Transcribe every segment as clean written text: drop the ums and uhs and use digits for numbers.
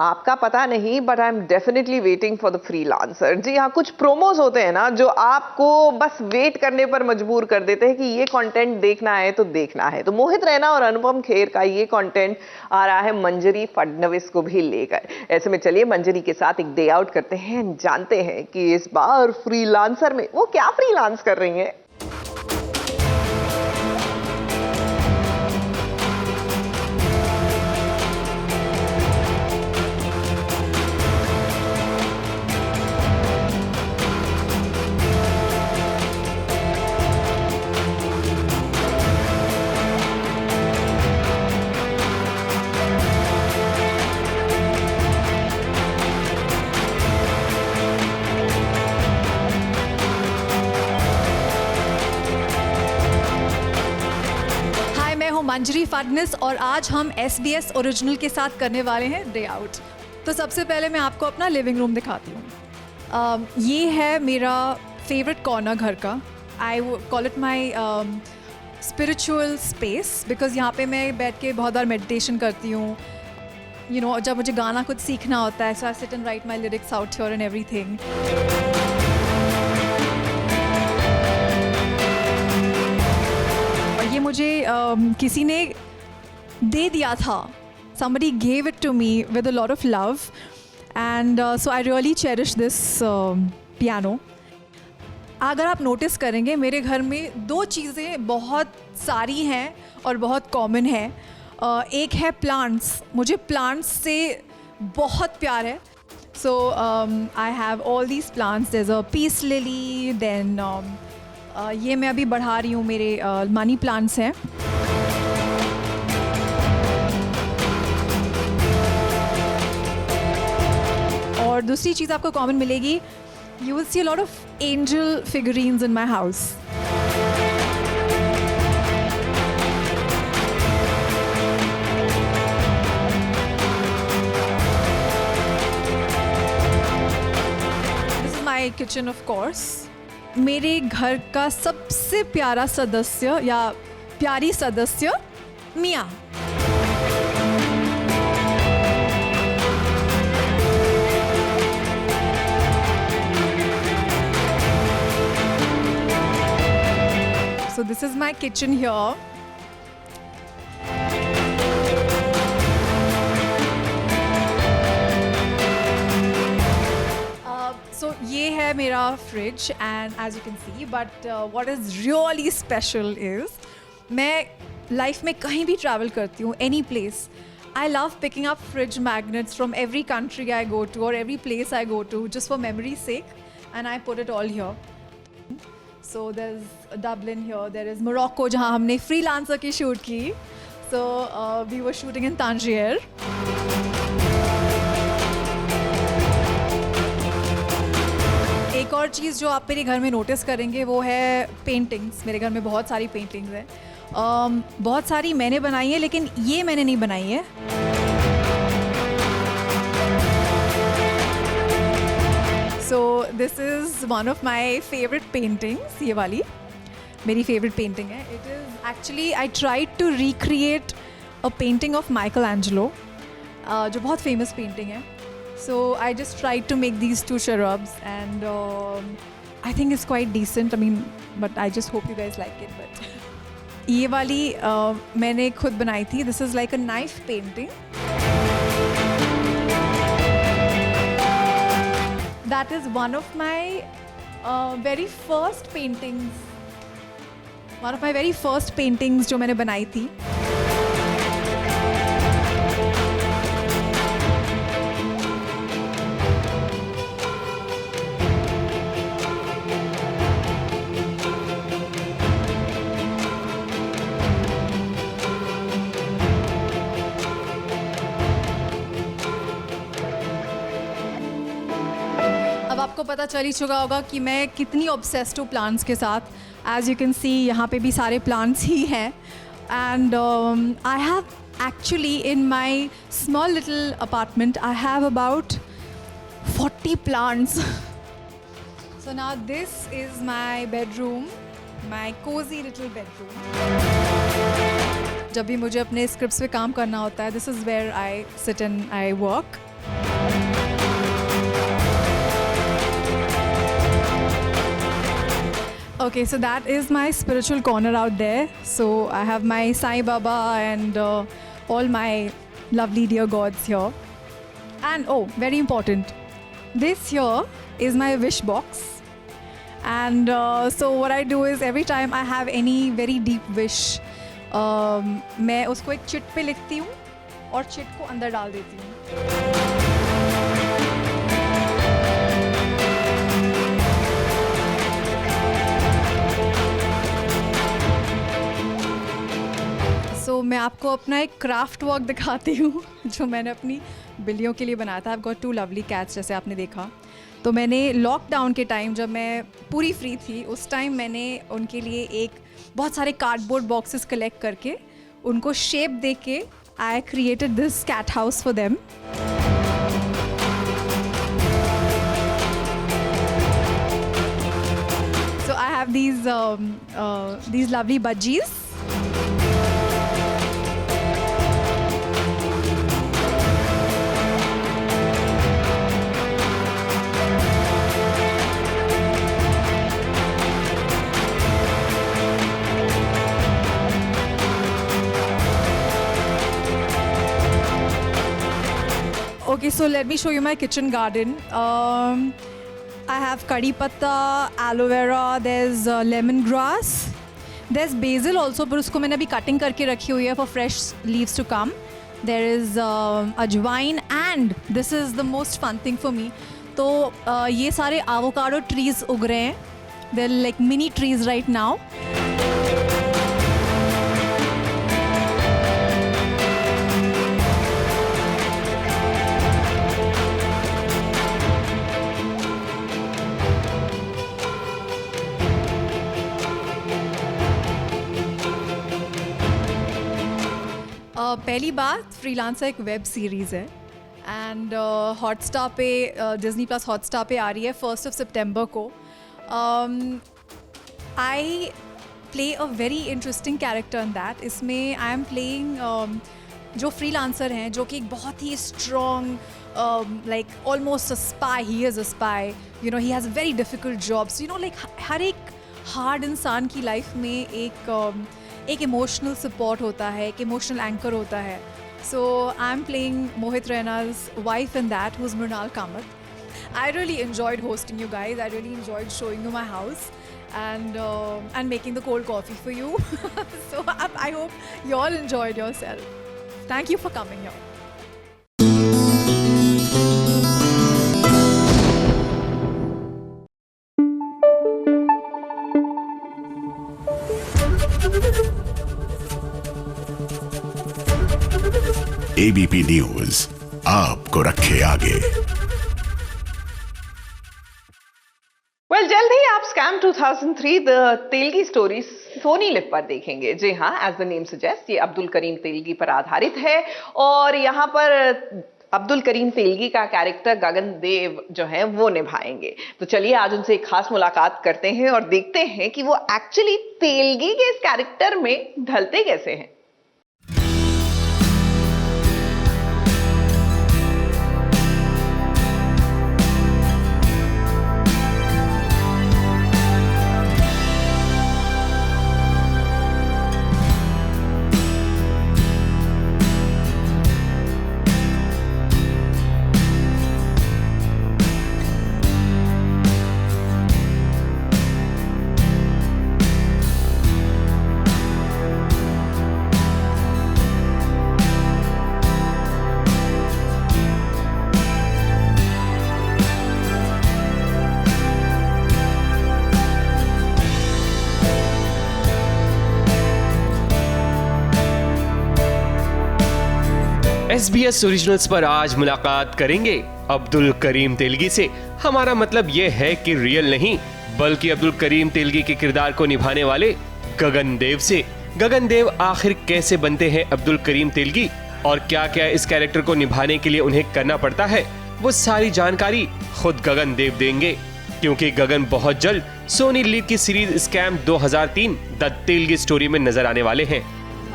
आपका पता नहीं, but I am definitely waiting for the freelancer. जी हाँ, कुछ प्रोमोज होते हैं ना जो आपको बस वेट करने पर मजबूर कर देते हैं कि ये कंटेंट देखना है तो देखना है। तो मोहित रैना और अनुपम खेर का ये कंटेंट आ रहा है मंजरी फडणवीस को भी लेकर। ऐसे में चलिए मंजरी के साथ एक डे आउट करते हैं, जानते हैं कि इस बार फ्रीलांसर में वो क्या फ्रीलांस कर रही हैं। मंजरी फडणवीस और आज हम SBS ओरिजिनल के साथ करने वाले हैं डे आउट। तो सबसे पहले मैं आपको अपना लिविंग रूम दिखाती हूँ। ये है मेरा फेवरेट कॉर्नर घर का। I call it my spiritual space because यहाँ पे मैं बैठ के बहुत बार मेडिटेशन करती हूँ। यू नो, जब मुझे गाना कुछ सीखना होता है, so I sit and write my lyrics out here and everything. ये मुझे किसी ने दे दिया था। somebody gave it to me with a lot of love and so I really cherish this piano. अगर आप नोटिस करेंगे मेरे घर में दो चीज़ें बहुत सारी हैं और बहुत कॉमन है। एक है प्लांट्स। मुझे प्लांट्स से बहुत प्यार है। So I have all these plants. There is a peace lily, then ये मैं अभी बढ़ा रही हूँ, मेरे मनी प्लांट्स हैं। और दूसरी चीज़ आपको कॉमन मिलेगी, you will see a lot of angel figurines in my house. This is my kitchen of course. मेरे घर का सबसे प्यारा सदस्य या प्यारी सदस्य मिया। So this is my kitchen here. So ये है मेरा fridge and as you can see, but what is really special is मैं लाइफ में कहीं भी ट्रैवल करती हूँ, any place, I love picking up fridge magnets from every country I go to और every place I go to just for memory sake and I put it all here. So there's Dublin here, there is Morocco जहाँ हमने freelancer की shoot की. So we were shooting in Tangier. एक और चीज़ जो आप मेरे घर में नोटिस करेंगे वो है पेंटिंग्स. मेरे घर में बहुत सारी पेंटिंग्स हैं. बहुत सारी मैंने बनाई है, लेकिन ये मैंने नहीं बनाई है. So this is one of my favorite paintings. ये वाली मेरी favorite painting है. It is actually I tried to recreate a painting of Michelangelo, जो बहुत famous painting है. So I just tried to make these two cherubs and I think it's quite decent. I mean, but I just hope you guys like it. But ये वाली मैंने खुद बनाई थी. This is like a knife painting. That is one of my very first paintings. One of my very first paintings जो मैंने बनाई थी. अब आपको पता चल ही चुका होगा कि मैं कितनी ऑब्सेस्ड हूँ प्लांट्स के साथ. एज यू कैन सी यहाँ पे भी सारे प्लांट्स ही हैं. And I have actually in my small little apartment I have about 40 plants. So now this is my bedroom, my cosy little bedroom. जब भी मुझे अपने स्क्रिप्ट्स पे काम करना होता है, this is where I sit and I work. Okay, so that is my spiritual corner out there. So I have my Sai Baba and all my lovely dear gods here. And oh, very important, this here is my wish box. And so what I do is every time I have any very deep wish, मैं उसको एक chit पे लिखती हूँ और chit को अंदर डाल देती हूँ. So, मैं आपको अपना एक क्राफ्ट वर्क दिखाती हूँ जो मैंने अपनी बिल्लियों के लिए बनाया था. I've got 2 lovely cats जैसे आपने देखा. तो मैंने लॉकडाउन के टाइम जब मैं पूरी फ्री थी उस टाइम मैंने उनके लिए एक बहुत सारे कार्डबोर्ड बॉक्सेस कलेक्ट करके उनको शेप दे के I created this cat house for them. So I have these lovely budgies. Okay, so let me show you my kitchen garden. I have curry patta, aloe vera, there's lemongrass, there's basil also, पर उसको मैंने अभी cutting करके रखी हुई है for fresh leaves to come. There is ajwain and this is the most fun thing for me. तो ये सारे avocado trees उग रहे हैं. They're like mini trees right now. पहली बात फ्रीलांसर एक वेब सीरीज़ है एंड हॉटस्टार पे डिज़नी प्लस हॉटस्टार पे आ रही है 1 सितंबर को. I play a very interesting character in that. इसमें आई एम प्लेइंग जो फ्रीलांसर हैं जो कि एक बहुत ही strong like almost a spy. He is a spy, you know, he has very difficult jobs. You know, like हर एक हार्ड इंसान की लाइफ में एक इमोशनल सपोर्ट होता है, एक इमोशनल एंकर होता है. So I am playing Mohit Raina's wife in that, who's Mrunal Kamath. I really enjoyed hosting you guys. I really enjoyed showing you my house and making the cold coffee for you. So I hope you all enjoyed yourself. Thank you for coming here. ABP news आपको रखे आगे. Well जल्द ही आप scam 2003 the Telgi story Sony Liv पर देखेंगे. जी हाँ, as the name suggest ये अब्दुल करीम तेलगी पर आधारित है और यहाँ पर अब्दुल करीम तेलगी का कैरेक्टर गगन देव जो है वो निभाएंगे. तो चलिए आज उनसे एक खास मुलाकात करते हैं और देखते हैं कि वो एक्चुअली तेलगी के इस कैरेक्टर में ढलते कैसे हैं. SBS ओरिजिनल्स पर आज मुलाकात करेंगे अब्दुल करीम तेलगी से. हमारा मतलब ये है कि रियल नहीं बल्कि अब्दुल करीम तेलगी के किरदार को निभाने वाले गगन देव से. गगन देव आखिर कैसे बनते हैं अब्दुल करीम तेलगी और क्या क्या इस कैरेक्टर को निभाने के लिए उन्हें करना पड़ता है, वो सारी जानकारी खुद गगन देव देंगे. क्योंकि गगन बहुत जल्द सोनी लिव की series scam 2003 the Telgi story में नजर आने वाले हैं.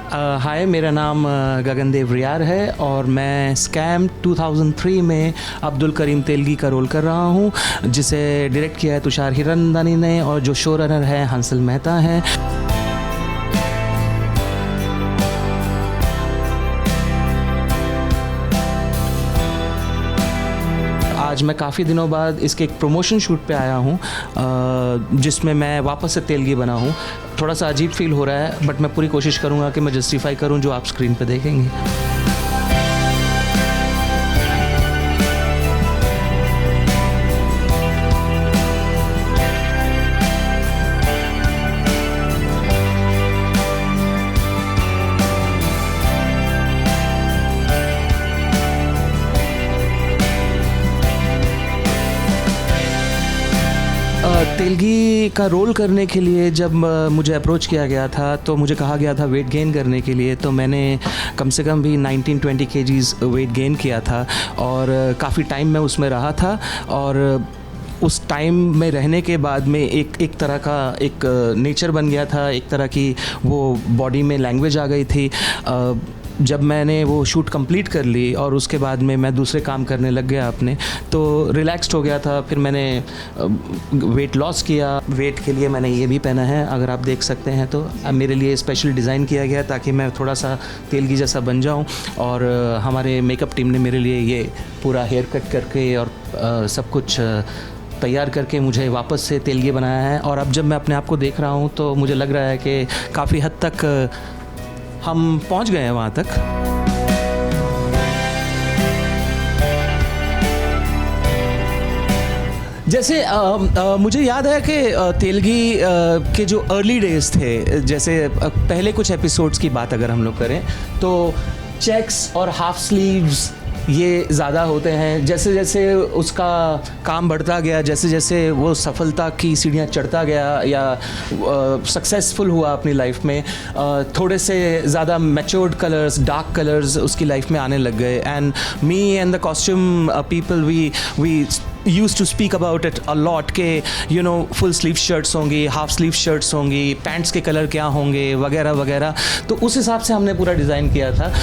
हाय, मेरा नाम गगनदेव रियार है और मैं स्कैम 2003 में अब्दुल करीम तेलगी का रोल कर रहा हूँ, जिसे डायरेक्ट किया है तुषार हिरनंदानी ने और जो शो रनर है हंसल मेहता हैं। आज मैं काफ़ी दिनों बाद इसके एक प्रमोशन शूट पे आया हूँ, जिसमें मैं वापस से तेलगी बना हूँ। थोड़ा सा अजीब फील हो रहा है, बट मैं पूरी कोशिश करूँगा कि मैं जस्टिफाई करूँ जो आप स्क्रीन पे देखेंगे। तेलगी का रोल करने के लिए जब मुझे अप्रोच किया गया था तो मुझे कहा गया था वेट गेन करने के लिए, तो मैंने कम से कम भी 19-20 केजीज़ वेट गेन किया था और काफ़ी टाइम मैं उसमें रहा था। और उस टाइम में रहने के बाद में एक तरह का एक नेचर बन गया था, एक तरह की वो बॉडी में लैंग्वेज आ गई थी। जब मैंने वो शूट कंप्लीट कर ली और उसके बाद में मैं दूसरे काम करने लग गया अपने, तो रिलैक्स्ड हो गया था। फिर मैंने वेट लॉस किया। वेट के लिए मैंने ये भी पहना है, अगर आप देख सकते हैं तो। अब मेरे लिए स्पेशल डिज़ाइन किया गया ताकि मैं थोड़ा सा तेलगी जैसा बन जाऊं। और हमारे मेकअप टीम ने मेरे लिए ये पूरा हेयर कट करके और सब कुछ तैयार करके मुझे वापस से तेलगी बनाया है। और अब जब मैं अपने आप को देख रहा हूँ तो मुझे लग रहा है कि काफ़ी हद तक हम पहुंच गए हैं वहाँ तक। जैसे मुझे याद है कि तेलगी के जो अर्ली डेज थे, जैसे पहले कुछ एपिसोड्स की बात अगर हम लोग करें तो चेक्स और हाफ स्लीव्स ये ज़्यादा होते हैं। जैसे जैसे उसका काम बढ़ता गया, जैसे जैसे वो सफलता की सीढ़ियाँ चढ़ता गया या सक्सेसफुल हुआ अपनी लाइफ में, थोड़े से ज़्यादा मैच्योर्ड कलर्स, डार्क कलर्स उसकी लाइफ में आने लग गए। And me and the costume people we used to speak about it a lot के you know full sleeve shirts होंगी, half sleeve shirts होंगी, पैंट्स के कलर क्या होंगे वगैरह वगैरह। तो उस हिसाब से हमने पूरा डिज़ाइन किया था।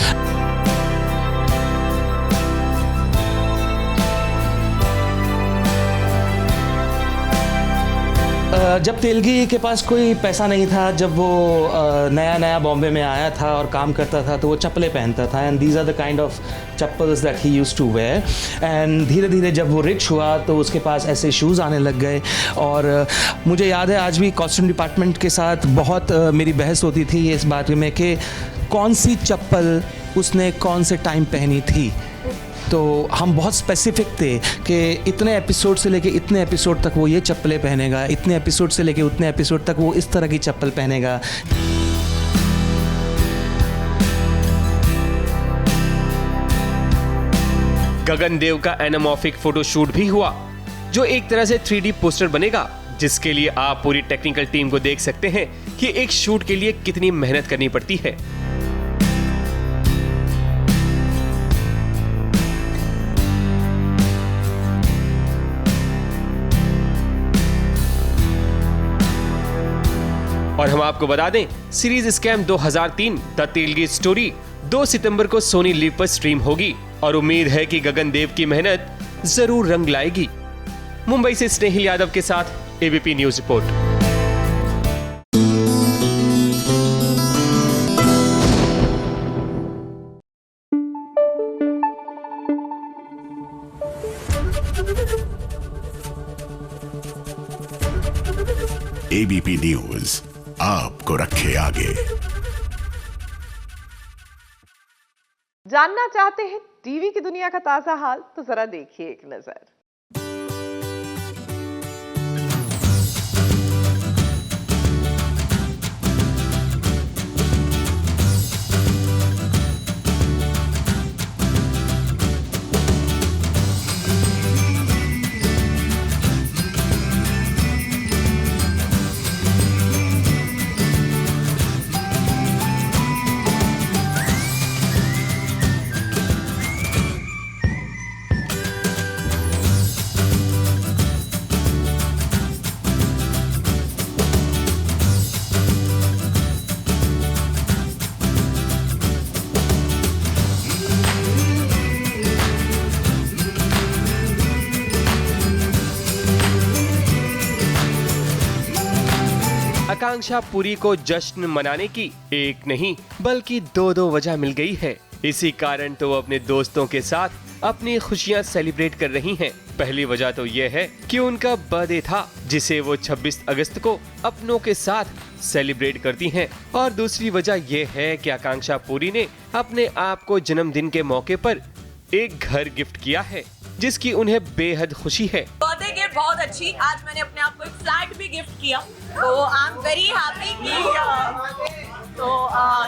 जब तेलगी के पास कोई पैसा नहीं था, जब वो नया नया बॉम्बे में आया था और काम करता था, तो वो चप्पलें पहनता था। And these are the kind of chappals that he used to wear. And धीरे धीरे जब वो रिच हुआ तो उसके पास ऐसे शूज़ आने लग गए। और मुझे याद है आज भी कॉस्ट्यूम डिपार्टमेंट के साथ बहुत मेरी बहस होती थी इस बात में कि कौन सी चप्पल उसने कौन से टाइम पहनी थी। तो हम बहुत स्पेसिफिक थे कि इतने एपिसोड से लेके इतने एपिसोड तक वो ये चप्पलें पहनेगा, इतने एपिसोड से लेके उतने एपिसोड तक वो इस तरह की चप्पल पहनेगा। गगनदेव का एनामॉर्फिक फोटोशूट भी हुआ, जो एक तरह से 3D पोस्टर बनेगा, जिसके लिए आप पूरी टेक्निकल टीम को देख सकते हैं कि एक शूट के लिए कितनी मेहनत करनी पड़ती है। और हम आपको बता दें, series scam 2003 the Telgi story 2 सितंबर को सोनी लिव पर स्ट्रीम होगी और उम्मीद है कि गगनदेव की मेहनत जरूर रंग लाएगी। मुंबई से स्नेहिल यादव के साथ ABP news report. ABP news आपको रखे आगे। जानना चाहते हैं टीवी की दुनिया का ताजा हाल? तो जरा देखिए एक नजर। आकांक्षा पुरी को जश्न मनाने की एक नहीं बल्कि दो वजह मिल गई है। इसी कारण तो वो अपने दोस्तों के साथ अपनी खुशियां सेलिब्रेट कर रही हैं। पहली वजह तो ये है कि उनका बर्थडे था जिसे वो 26 अगस्त को अपनों के साथ सेलिब्रेट करती हैं, और दूसरी वजह ये है कि आकांक्षा पुरी ने अपने आप को जन्मदिन के मौके पर एक घर गिफ्ट किया है जिसकी उन्हें बेहद खुशी है। बर्थडे गिफ्ट बहुत अच्छी, आज मैंने अपने आप को एक फ्लैट भी गिफ्ट किया, तो आई एम वेरी हैप्पी कि तो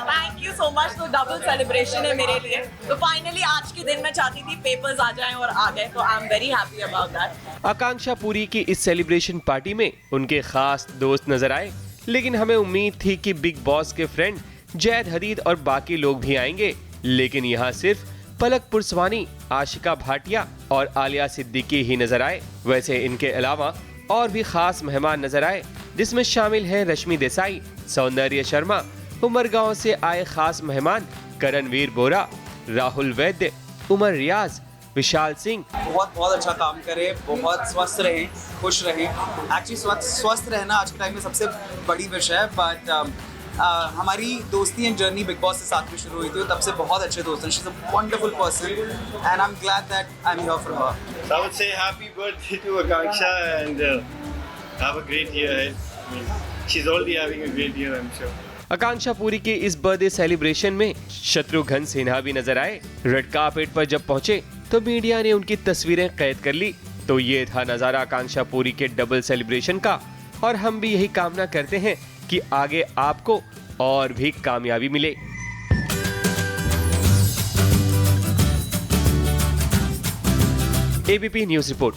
थैंक यू सो मच। तो डबल सेलिब्रेशन है मेरे लिए। तो फाइनली आज के दिन मैं चाहती थी पेपर्स आ जाएं और आ गए, तो I am very happy about that. Akanksha Puri की इस सेलिब्रेशन पार्टी में उनके खास दोस्त नजर आए, लेकिन हमें उम्मीद थी कि बिग बॉस के फ्रेंड जैद हदीद और बाकी लोग भी आएंगे, लेकिन यहाँ सिर्फ पलक पुरसवानी, आशिका भाटिया और आलिया सिद्दीकी ही नजर आए। वैसे इनके अलावा और भी खास मेहमान नजर आए, जिसमें शामिल हैं रश्मि देसाई, सौंदर्य शर्मा, उमरगांव से आए खास मेहमान करणवीर बोरा, राहुल वैद्य, उमर रियाज, विशाल सिंह। बहुत अच्छा काम करें, बहुत स्वस्थ रहें, खुश रहें। एक्चुअली स्वस्थ रहना आज के टाइम में सबसे बड़ी विषय है, बट हमारी दोस्ती एंड जर्नी बिग बॉस के साथ में शुरू हुई थी, तब से बहुत अच्छे दोस्त हैं। She is a wonderful person and I am glad that I am here for her. I would say happy birthday to Akanksha and have a great year ahead. I mean, she's already having a great year, I'm sure. आकांक्षा पुरी के इस birthday celebration में शत्रुघ्न सिन्हा भी नजर आए। Red carpet पर जब पहुंचे तो मीडिया ने उनकी तस्वीरें कैद कर ली। तो ये था नजारा आकांक्षा पुरी के डबल सेलिब्रेशन का, और हम भी यही कामना करते हैं कि आगे आपको और भी कामयाबी मिले। ABP news report.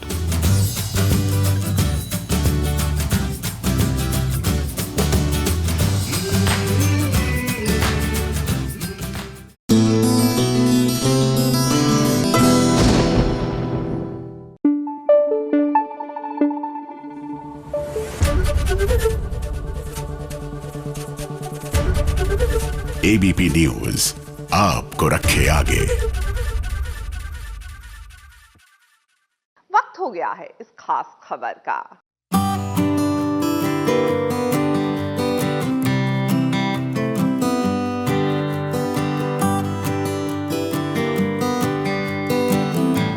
ABP news आपको रखे आगे। वक्त हो गया है इस खास खबर का।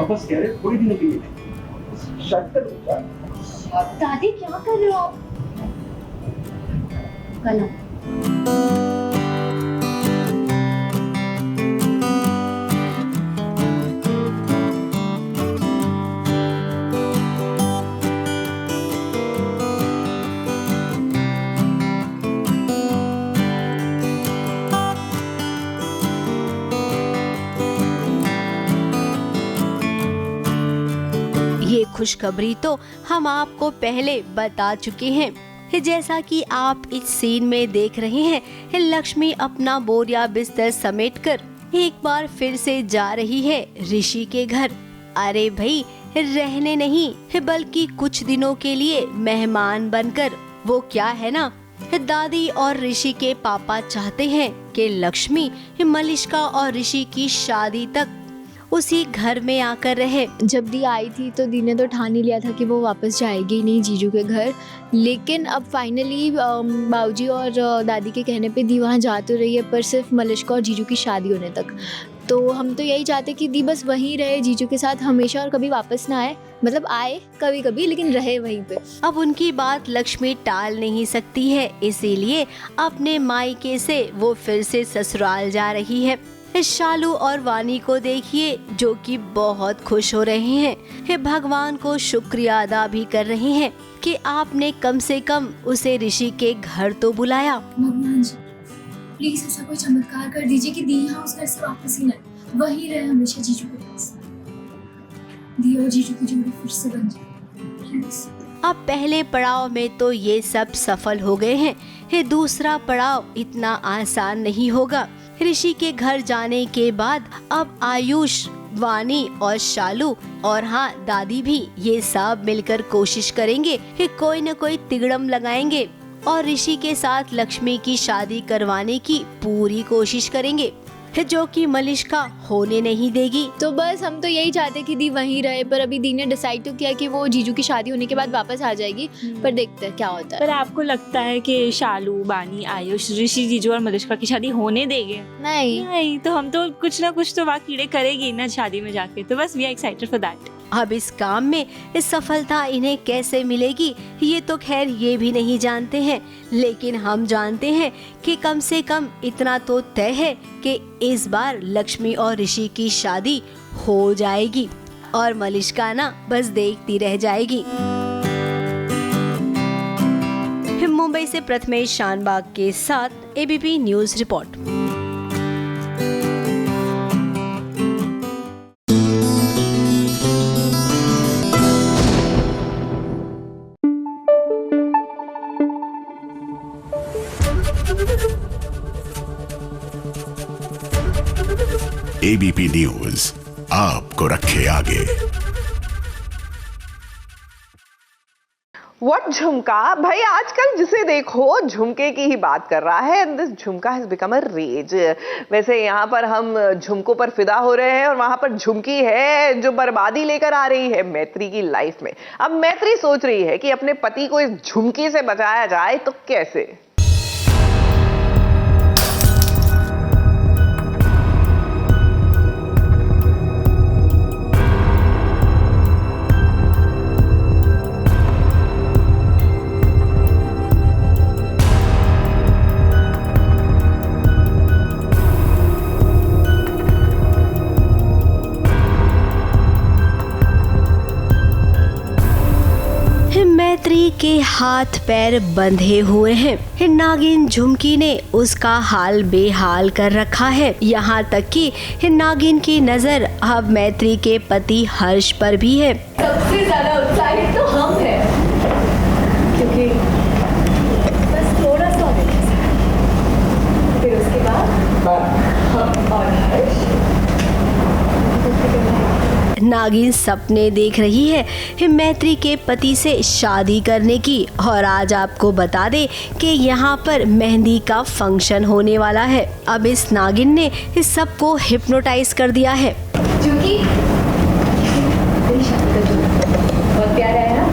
बस कह रहे थोड़ी दिनों के लिए दादी क्या कर रहे हो आप? कल ये खुशखबरी तो हम आपको पहले बता चुके हैं। जैसा कि आप इस सीन में देख रहे हैं, लक्ष्मी अपना बोरिया बिस्तर समेटकर एक बार फिर से जा रही है ऋषि के घर। अरे भाई, रहने नहीं बल्कि कुछ दिनों के लिए मेहमान बनकर। वो क्या है ना, दादी और ऋषि के पापा चाहते हैं कि लक्ष्मी मलिष्का और ऋषि की शादी तक उसी घर में आकर रहे। जब दी आई थी तो दी ने तो ठान ही लिया था कि वो वापस जाएगी ही नहीं जीजू के घर, लेकिन अब फाइनली बाबूजी और दादी के कहने पे दी वहाँ जा तो रही है, पर सिर्फ मलिष्का और जीजू की शादी होने तक। तो हम तो यही चाहते कि दी बस वहीं रहे जीजू के साथ हमेशा और कभी वापस ना आए, मतलब आए कभी कभी लेकिन रहे वहीं पे। अब उनकी बात लक्ष्मी टाल नहीं सकती है, इसीलिए अपने मायके से वो फिर से ससुराल जा रही है। शालू और वानी को देखिए जो कि बहुत खुश हो रहे हैं, भगवान को शुक्रिया अदा भी कर रहे हैं कि आपने कम से कम उसे ऋषि के घर तो बुलाया। भगवान जी प्लीज ऐसा कोई चमत्कार कर दीजिए कि दी यहाँ उस घर से वापस ही न, वही रहे हमेशा जीजू के पास। दी और जीजू की जोड़ी फिर से बन जाए प्लीज। अब पहले पड़ाव में तो ये सब सफल हो गए हैं, दूसरा पड़ाव इतना आसान नहीं होगा। ऋषि के घर जाने के बाद अब आयुष, वानी और शालू और हाँ दादी भी, ये सब मिलकर कोशिश करेंगे कि कोई न कोई तिगड़म लगाएंगे और ऋषि के साथ लक्ष्मी की शादी करवाने की पूरी कोशिश करेंगे। जो कि मलिष्का होने नहीं देगी। तो बस हम तो यही चाहते कि दी वहीं रहे, पर अभी दी ने डिसाइड तो किया कि वो जीजू की शादी होने के बाद वापस आ जाएगी, पर देखते हैं क्या होता है। पर आपको लगता है कि शालू, बानी, आयुष, ऋषि, जीजू और मलिष्का की शादी होने देंगे? नहीं, तो हम तो कुछ ना कुछ तो कीड़े करेगी ना शादी में जाके, तो बस we are excited for that. अब इस काम में इस सफलता इन्हें कैसे मिलेगी ये तो खैर ये भी नहीं जानते हैं, लेकिन हम जानते हैं कि कम से कम इतना तो तय है कि इस बार लक्ष्मी और ऋषि की शादी हो जाएगी और मलिष्का ना बस देखती रह जाएगी। मुंबई से प्रथमेश शानबाग के साथ ABP news report. ABP news आपको रखे आगे। व्हाट झुमका भाई, आजकल जिसे देखो झुमके की ही बात कर रहा है एंड दिस झुमका हैज बिकम अ रेज। वैसे यहाँ पर हम झुमकों पर फिदा हो रहे हैं और वहां पर झुमकी है जो बर्बादी लेकर आ रही है मैत्री की लाइफ में। अब मैत्री सोच रही है कि अपने पति को इस झुमकी से बचाया जाए, तो कैसे? मैत्री के हाथ पैर बंधे हुए हैं। नागिन झुमकी ने उसका हाल बेहाल कर रखा है। यहाँ तक कि नागिन की नजर अब मैत्री के पति हर्ष पर भी है। सबसे ज्यादा उत्साहित तो हम हैं, क्योंकि बस थोड़ा सा फिर उसके बाद हम और हर्ष। नागिन सपने देख रही है मैत्री के पति से शादी करने की, और आज आपको बता दे कि यहाँ पर मेहंदी का फंक्शन होने वाला है। अब इस नागिन ने इस सबको हिप्नोटाइज कर दिया है। क्योंकि तेरी शादी का जो बहुत प्यारा है ना,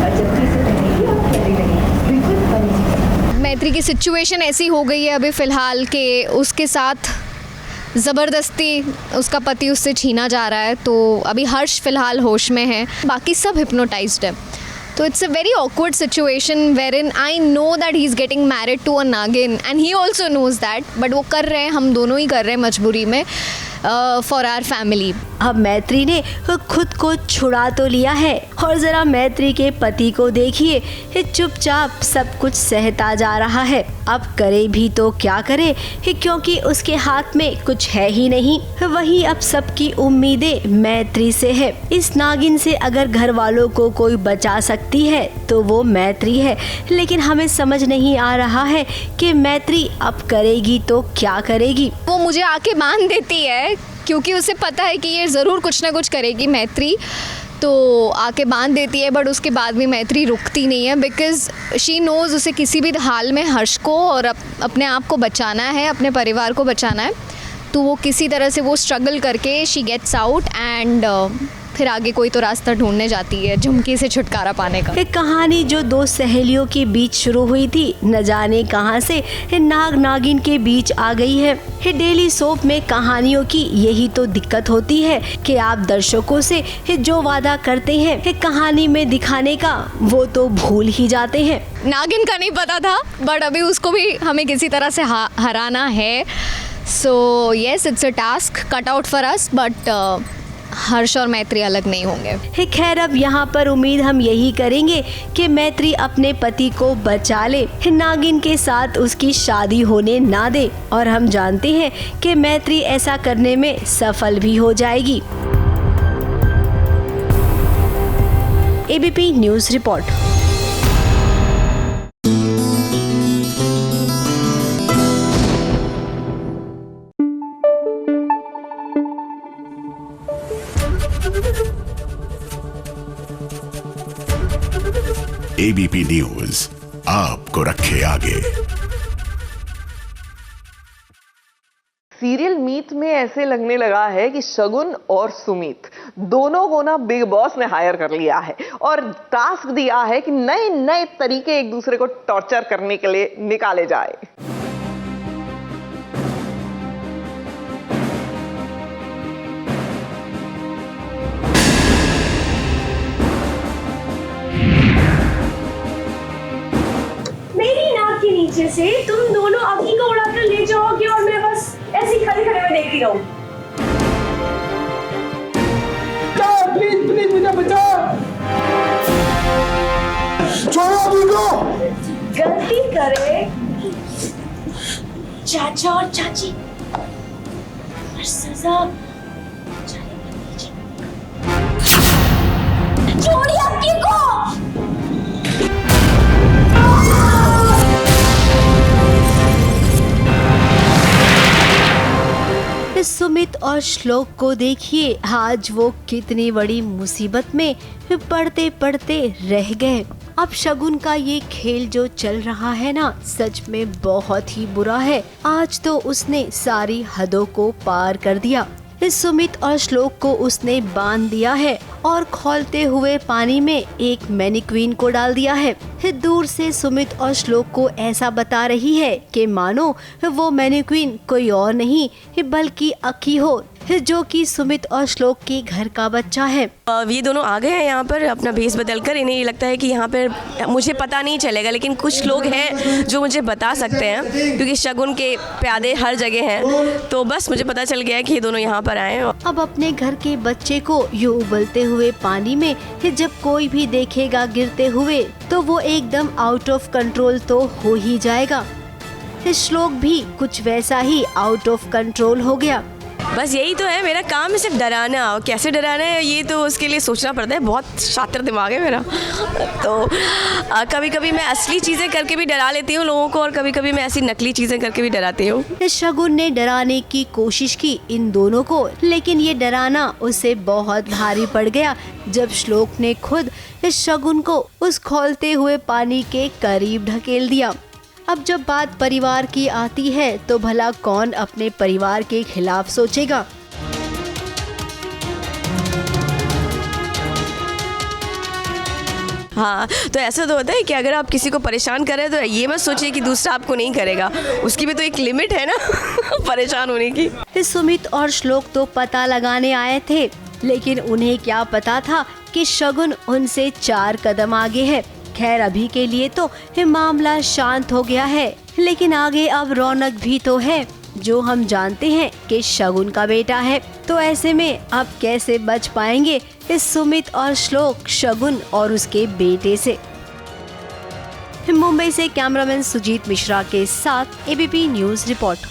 और जब भी इसे रहेगी और प्यारी रहेगी, बिल्कुल। मैत्री की सिचुएशन ऐसी हो गई है अभी फ़िलहाल कि उसके साथ ज़बरदस्ती उसका पति उससे छीना जा रहा है, तो अभी हर्ष फ़िलहाल होश में है, बाकी सब हिप्नोटाइज्ड है। तो it's a very awkward situation wherein I know that he is getting married to a naagin and he also knows that, but वो कर रहे हैं, हम दोनों ही कर रहे हैं मजबूरी में फॉर आवर फैमिली। अब मैत्री ने खुद को छुड़ा तो लिया है, और जरा मैत्री के पति को देखिए, चुपचाप सब कुछ सहता जा रहा है। अब करे भी तो क्या करे, क्योंकि उसके हाथ में कुछ है ही नहीं। वही अब सबकी उम्मीदें मैत्री से है। इस नागिन से अगर घर वालों को कोई बचा सकती है तो वो मैत्री है, लेकिन हमें समझ नहीं आ रहा है कि मैत्री अब करेगी तो क्या करेगी। वो मुझे आके बांध देती है क्योंकि उसे पता है कि ये ज़रूर कुछ ना कुछ करेगी मैत्री, तो आके बांध देती है, बट उसके बाद भी मैत्री रुकती नहीं है, बिकॉज़ शी नोज़ उसे किसी भी हाल में हर्ष को और अपने आप को बचाना है, अपने परिवार को बचाना है। तो वो किसी तरह से वो स्ट्रगल करके शी गेट्स आउट एंड फिर आगे कोई तो रास्ता ढूंढने जाती है झुमकी से छुटकारा पाने का। एक कहानी जो दो सहेलियों के बीच शुरू हुई थी, न जाने कहां से नाग नागिन के बीच आ गई है। डेली सोप में कहानियों की यही तो दिक्कत होती है कि आप दर्शकों से जो वादा करते हैं कहानी में दिखाने का, वो तो भूल ही जाते हैं। नागिन का नहीं पता था, बट अभी उसको भी हमें किसी तरह से हराना है। So yes, it's a task cut out for us, but Harsh और मैत्री अलग नहीं होंगे। खैर, अब यहाँ पर उम्मीद हम यही करेंगे कि मैत्री अपने पति को बचा ले, नागिन के साथ उसकी शादी होने ना दे, और हम जानते हैं कि मैत्री ऐसा करने में सफल भी हो जाएगी। ABP news report. ABP news आपको रखे आगे। सीरियल मीत में ऐसे लगने लगा है कि शगुन और सुमित दोनों को ना बिग बॉस ने हायर कर लिया है और टास्क दिया है कि नए नए तरीके एक दूसरे को टॉर्चर करने के लिए निकाले जाए। मेरी नाक के नीचे से तुम दोनों अभी को उड़ाकर ले जाओगे और मैं बस ऐसे खड़े खड़े में देखती रहूं। प्लीज प्लीज मुझे बचा, छोड़ो अभी को। गलती करे चाचा और चाची और सजा छोड़िए अक्की को। सुमित और श्लोक को देखिए, आज वो कितनी बड़ी मुसीबत में पड़ते पड़ते रह गए। अब शगुन का ये खेल जो चल रहा है ना, सच में बहुत ही बुरा है। आज तो उसने सारी हदों को पार कर दिया। इस सुमित और श्लोक को उसने बांध दिया है और खौलते हुए पानी में एक मैनीक्वीन को डाल दिया है। दूर से सुमित और श्लोक को ऐसा बता रही है कि मानो वो मैनीक्वीन कोई और नहीं बल्कि अक्की हो, जो कि सुमित और श्लोक के घर का बच्चा है। ये दोनों आ गए हैं यहाँ पर अपना भेष बदलकर। इन्हें ये लगता है कि यहाँ पर मुझे पता नहीं चलेगा, लेकिन कुछ लोग हैं जो मुझे बता सकते हैं क्योंकि शगुन के प्यादे हर जगह हैं। तो बस मुझे पता चल गया है कि ये दोनों यहाँ पर आए हैं। अब अपने घर के बच्चे को यूं उबलते हुए पानी में जब कोई भी देखेगा गिरते हुए तो वो एकदम आउट ऑफ कंट्रोल तो हो ही जाएगा। श्लोक भी कुछ वैसा ही आउट ऑफ कंट्रोल हो गया। बस यही तो है मेरा काम है, सिर्फ डराना। कैसे डराना है ये तो उसके लिए सोचना पड़ता है। बहुत शातिर दिमाग है मेरा। तो कभी कभी मैं असली चीज़ें करके भी डरा लेती हूँ लोगों को और कभी कभी मैं ऐसी नकली चीज़ें करके भी डराती हूँ। शगुन ने डराने की कोशिश की इन दोनों को, लेकिन ये डराना उसे बहुत भारी पड़ गया जब श्लोक ने खुद शगुन को उस खौलते हुए पानी के करीब ढकेल दिया। अब जब बात परिवार की आती है तो भला कौन अपने परिवार के खिलाफ सोचेगा। हाँ, तो ऐसा तो होता है कि अगर आप किसी को परेशान कर रहे हैं तो ये मत सोचिए कि दूसरा आपको नहीं करेगा। उसकी भी तो एक लिमिट है ना परेशान होने की। सुमित और श्लोक तो पता लगाने आए थे, लेकिन उन्हें क्या पता था कि शगुन उनसे 4 कदम आगे है। खैर अभी के लिए तो मामला शांत हो गया है, लेकिन आगे अब रौनक भी तो है जो हम जानते हैं कि शगुन का बेटा है। तो ऐसे में अब कैसे बच पाएंगे इस सुमित और श्लोक शगुन और उसके बेटे से। मुंबई से कैमरामैन सुजीत मिश्रा के साथ ABP news report.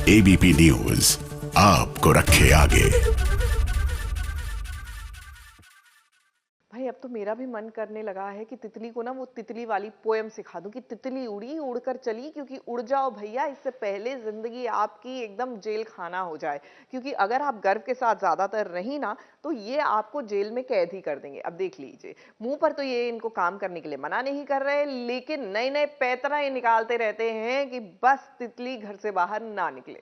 ABP news आपको रखे आगे। भाई अब तो मेरा भी मन करने लगा है कि तितली को ना वो तितली वाली पोएम सिखा दूं कि तितली उड़ी उड़कर चली, क्योंकि उड़ जाओ भैया इससे पहले जिंदगी आपकी एकदम जेल खाना हो जाए। क्योंकि अगर आप गर्व के साथ ज्यादातर रही ना तो ये आपको जेल में कैद ही कर देंगे। अब देख लीजिए, मुंह पर तो ये इनको काम करने के लिए मना नहीं कर रहे, लेकिन नए नए पैतरा ये निकालते रहते हैं कि बस तितली घर से बाहर ना निकले।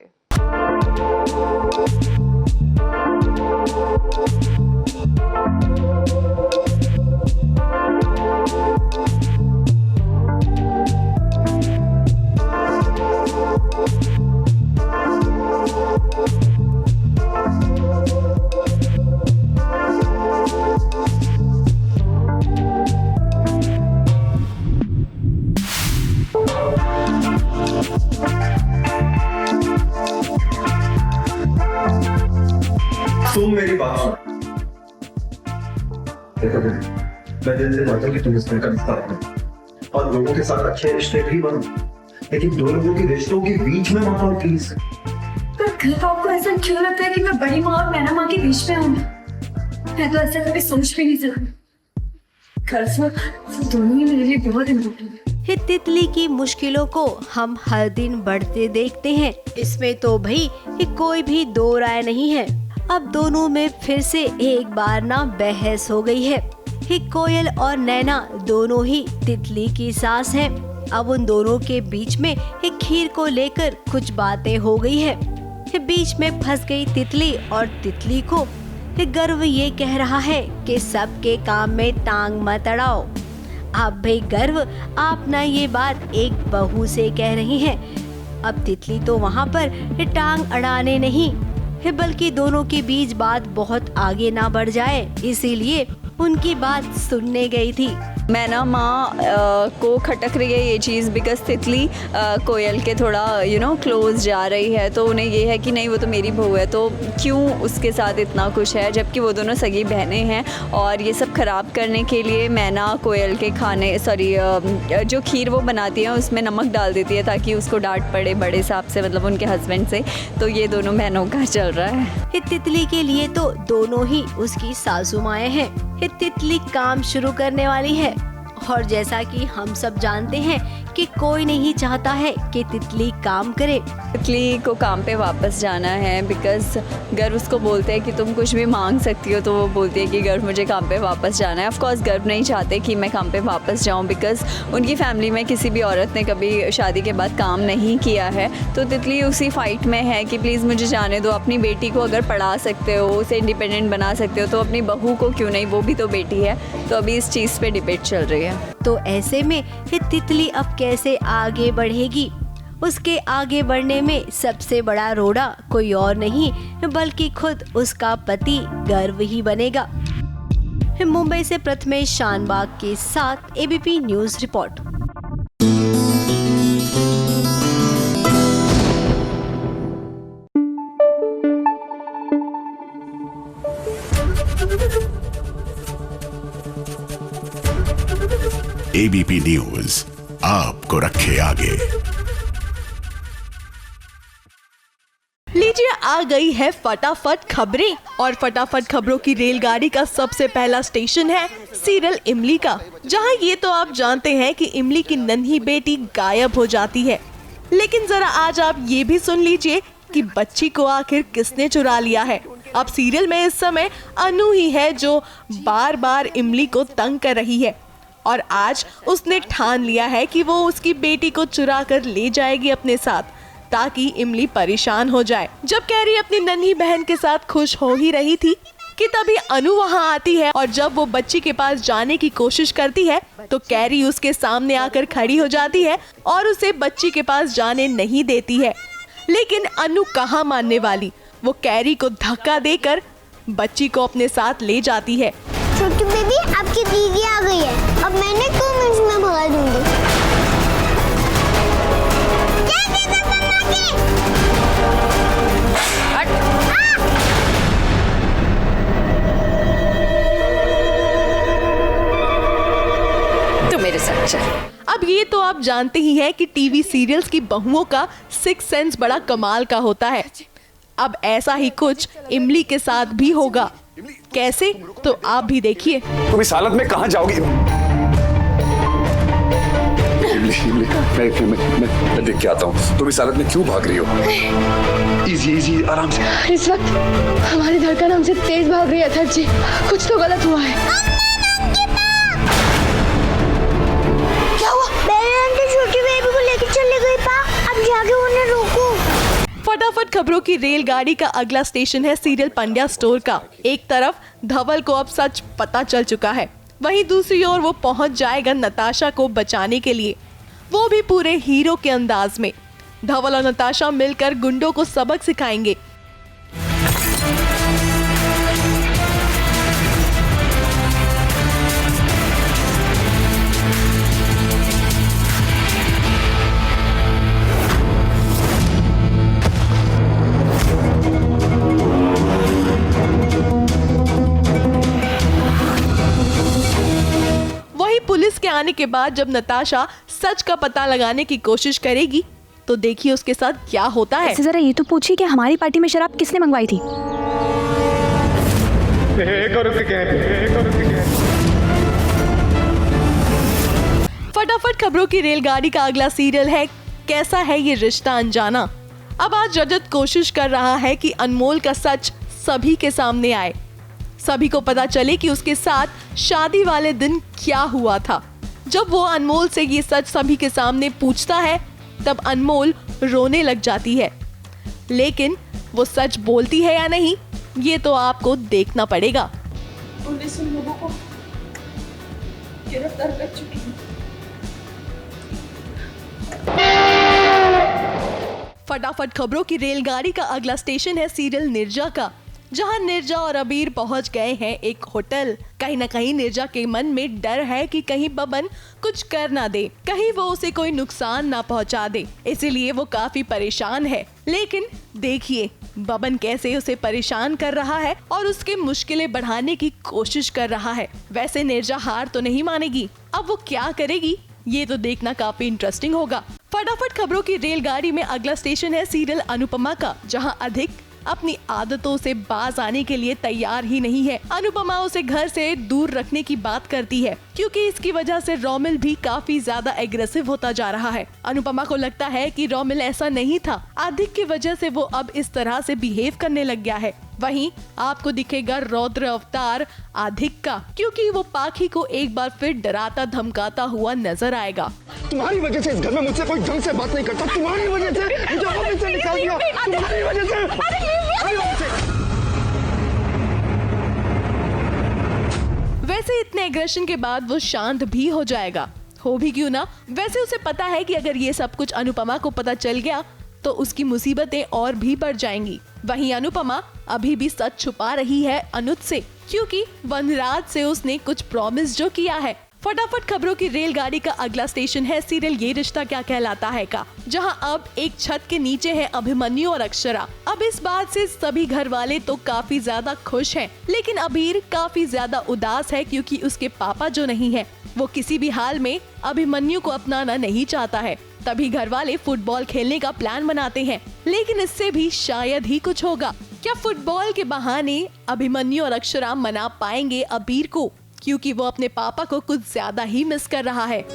तुम मेरी बात सुनो। देखो मैं दिल से चाहता हूँ कि तुम इसमें का रिश्ता रहो और लोगों के साथ अच्छे रिश्ते भी बनो, लेकिन 2 लोगों के रिश्तों के बीच में मत आओ प्लीज। पर आपको ऐसा क्यों लगता है कि मैं बड़ी माँ और मैना माँ के बीच में हूँ? मैं तो ऐसा कभी सोच भी नहीं सकती। दोनों ही मेरे लिए बहुत इम्पोर्टेंट है। तितली की मुश्किलों को हम हर दिन बढ़ते देखते हैं, इसमें तो भाई कोई भी दो राय नहीं है। अब दोनों में फिर से एक बार ना बहस हो गई है। कोयल और नैना दोनों ही तितली की सास हैं। अब उन दोनों के बीच में खीर को लेकर कुछ बातें हो गई है। बीच में फंस गई तितली और तितली को गर्व ये कह रहा है कि सबके काम में टांग मत अड़ाओ। अब भाई गर्व आप ना ये बात एक बहू से कह रही हैं। अब तितली तो वहाँ पर टांग अड़ाने नहीं बल्कि दोनों के बीच बात बहुत आगे ना बढ़ जाए इसीलिए उनकी बात सुनने गई थी। मैं ना माँ को खटक रही है ये चीज़ बिकॉज तितली कोयल के थोड़ा क्लोज जा रही है, तो उन्हें ये है कि नहीं वो तो मेरी बहू है, तो क्यों उसके साथ इतना कुछ है, जबकि वो दोनों सगी बहनें हैं। और ये सब ख़राब करने के लिए मैना कोयल के खाने जो खीर वो बनाती है उसमें नमक डाल देती है ताकि उसको डांट पड़े बड़े साहब से, मतलब उनके हस्बैंड से। तो ये दोनों बहनों का चल रहा है। तितली के लिए तो दोनों ही उसकी सासू माएँ हैं। तितली काम शुरू करने वाली है और जैसा कि हम सब जानते हैं कि कोई नहीं चाहता है कि तितली काम करे। तितली को काम पे वापस जाना है बिकॉज गर्व उसको बोलते हैं कि तुम कुछ भी मांग सकती हो, तो वो बोलती है कि गर्व मुझे काम पे वापस जाना है। ऑफ कोर्स गर्व नहीं चाहते कि मैं काम पे वापस जाऊं बिकॉज उनकी फैमिली में किसी भी औरत ने कभी शादी के बाद काम नहीं किया है। तो तितली उसी फाइट में है कि प्लीज़ मुझे जाने दो, अपनी बेटी को अगर पढ़ा सकते हो, उसे इंडिपेंडेंट बना सकते हो तो अपनी बहू को क्यों नहीं, वो भी तो बेटी है। तो अभी इस चीज़ पे डिबेट चल रही है। तो ऐसे में तितली अब कैसे आगे बढ़ेगी? उसके आगे बढ़ने में सबसे बड़ा रोड़ा कोई और नहीं बल्कि खुद उसका पति गर्व ही बनेगा। मुंबई से प्रथमेश शानबाग के साथ ABP news report. ABP news आपको रखे आगे। लीजिए आ गई है फटाफट खबरें और फटाफट खबरों की रेलगाड़ी का सबसे पहला स्टेशन है सीरियल इमली का, जहां ये तो आप जानते हैं कि इमली की नन्ही बेटी गायब हो जाती है। लेकिन जरा आज आप ये भी सुन लीजिए कि बच्ची को आखिर किसने चुरा लिया है। अब सीरियल में इस समय अनु ही है जो बार बार इमली को तंग कर रही है और आज उसने ठान लिया है कि वो उसकी बेटी को चुरा कर ले जाएगी अपने साथ ताकि इमली परेशान हो जाए। जब कैरी अपनी नन्ही बहन के साथ खुश हो ही रही थी कि तभी अनु वहां आती है और जब वो बच्ची के पास जाने की कोशिश करती है तो कैरी उसके सामने आकर खड़ी हो जाती है और उसे बच्ची के पास जाने नहीं देती है। लेकिन अनु कहाँ मानने वाली, वो कैरी को धक्का देकर बच्ची को अपने साथ ले जाती है। छोटी बेबी आपकी दीदी आ गई है, अब मैंने 2 मिनट में भगा दूंगी। तो मेरे साथ चल। अब ये तो आप जानते ही हैं कि टीवी सीरियल्स की बहुओं का 6 सेंस बड़ा कमाल का होता है। अब ऐसा ही कुछ इमली के साथ भी होगा। कैसे, तो आप भी देखिए। तुम इस हालत में कहाँ जाओगी? मैं देख के आता हूँ। तुम इस हालत में क्यों भाग रही हो? इजी आराम से। इस वक्त हमारी धड़कन हमसे तेज भाग रही है अथर्व जी, कुछ तो गलत हुआ है। क्या हुआ? मेरे छोटी बेबी को लेकर चले गई पा, अब जाके उन्हें रोको। फटाफट खबरों की रेलगाड़ी का अगला स्टेशन है सीरियल पंड्या स्टोर का। एक तरफ धवल को अब सच पता चल चुका है, वहीं दूसरी ओर वो पहुंच जाएगा नताशा को बचाने के लिए, वो भी पूरे हीरो के अंदाज में। धवल और नताशा मिलकर गुंडों को सबक सिखाएंगे। पुलिस के आने के बाद जब नताशा सच का पता लगाने की कोशिश करेगी तो देखिए उसके साथ क्या होता है। जरा ये तो पूछिए कि हमारी पार्टी में शराब किसने मंगवाई थी? फटाफट फटाफट खबरों की रेलगाड़ी का अगला सीरियल है कैसा है ये रिश्ता अनजाना। अब आज रजत कोशिश कर रहा है कि अनमोल का सच सभी के सामने आए, सभी को पता चले कि उसके साथ शादी वाले दिन क्या हुआ था। जब वो अनमोल से ये सच सभी के सामने पूछता है तब अनमोल रोने लग जाती है, लेकिन वो सच बोलती है या नहीं ये तो आपको देखना पड़ेगा। पुलिस उन लोगों को गिरफ्तार कर चुकी है। फटाफट खबरों की रेलगाड़ी का अगला स्टेशन है सीरियल निर्जा का, जहां निर्जा और अबीर पहुंच गए हैं एक होटल। कहीं ना कहीं निर्जा के मन में डर है कि कहीं बबन कुछ कर ना दे, कहीं वो उसे कोई नुकसान ना पहुंचा दे, इसीलिए वो काफी परेशान है। लेकिन देखिए बबन कैसे उसे परेशान कर रहा है और उसके मुश्किलें बढ़ाने की कोशिश कर रहा है। वैसे निर्जा हार तो नहीं मानेगी, अब वो क्या करेगी ये तो देखना काफी इंटरेस्टिंग होगा। फटाफट खबरों की रेलगाड़ी में अगला स्टेशन है सीरियल अनुपमा का, जहां अधिक अपनी आदतों से बाज आने के लिए तैयार ही नहीं है। अनुपमा उसे घर से दूर रखने की बात करती है क्योंकि इसकी वजह से रोमिल भी काफी ज्यादा एग्रेसिव होता जा रहा है। अनुपमा को लगता है कि रोमिल ऐसा नहीं था, अधिक की वजह से वो अब इस तरह से बिहेव करने लग गया है। वहीं आपको दिखेगा रौद्र अवतार अधिक का, क्योंकि वो पाखी को एक बार फिर डराता धमकाता हुआ नजर आएगा। तुम्हारी वजह से इस घर में मुझसे कोई ढंग से बात नहीं करता, तुम्हारी वजह से मुझे ऑफिस से निकाल दिया, तुम्हारी वजह से। वैसे इतने एग्रेशन के बाद वो शांत भी हो जाएगा, हो भी क्यों ना। वैसे उसे पता है कि अगर ये सब कुछ अनुपमा को पता चल गया तो उसकी मुसीबतें और भी बढ़ जाएंगी। वहीं अनुपमा अभी भी सच छुपा रही है अनुज से, क्योंकि वनराज से उसने कुछ प्रॉमिस जो किया है। फटाफट खबरों की रेलगाड़ी का अगला स्टेशन है सीरियल ये रिश्ता क्या कहलाता है का, जहां अब एक छत के नीचे हैं अभिमन्यु और अक्षरा। अब इस बात से सभी घर वाले तो काफी ज्यादा खुश हैं, लेकिन अबीर काफी ज्यादा उदास है क्योंकि उसके पापा जो नहीं है वो किसी भी हाल में अभिमन्यु को अपनाना नहीं चाहता है। तभी घर वाले फुटबॉल खेलने का प्लान बनाते हैं, लेकिन इससे भी शायद ही कुछ होगा। क्या फुटबॉल के बहाने अभिमन्यु और अक्षरा मना पाएंगे अबीर को, क्योंकि वो अपने पापा को कुछ ज्यादा ही मिस कर रहा है।